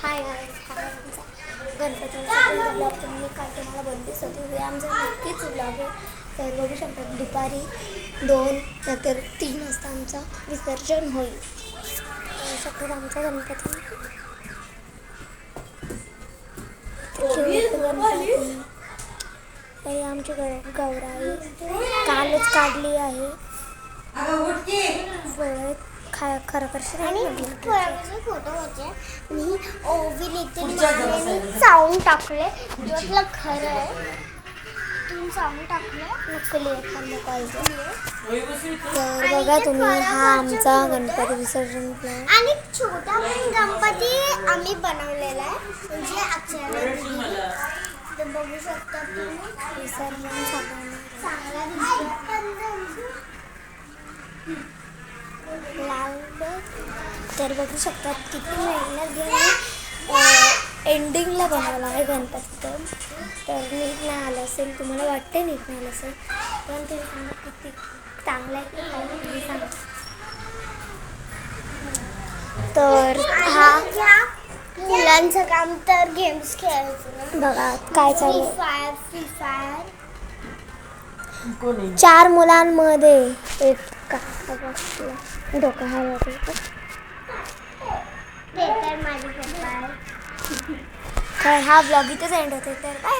Hi guys, हा आमचा गणपतीचा ब्लॉग. तुम्ही काल तुम्हाला बोललीच होती, हे आमचा नक्कीच ब्लॉग आहे. तर बघू शकता दुपारी 2 नंतर 3 वाजता आमचा विसर्जन होईल. शकतो आमचा गणपती. हे आमची गौराई कालच काढली आहे. खरं फोटो होते मी ओवी लिहिते चावून टाकले. तुला खरं आहे तुम्ही चावून टाकले नकली तर बघा तुम्ही. हा आमचा गणपती विसर्जन प्लॅन आणि छोटा गणपती आम्ही बनवलेला आहे. म्हणजे अक्षर तर बघू शकता तुम्ही विसर्जन चांगला लाल. तर बघू शकतात किती मेहनत घेऊन एंडिंगला बनवला आहे गणपती. तर नीट नाही आलं असेल, तुम्हाला वाटते नीट नाही आलं असेल, पण तुम्ही सांगा किती चांगलं आहे की तुम्ही सांगा. तर हा मुलांचं काम तर गेम्स खेळायचं. बघा काय चालू आहे. फ्री फायर 4 मुलांमध्ये एक डोका हलवतो. ते तर माझे पप्पा आहे. हा ब्लॉग इथेच एंड होते. तर बाय.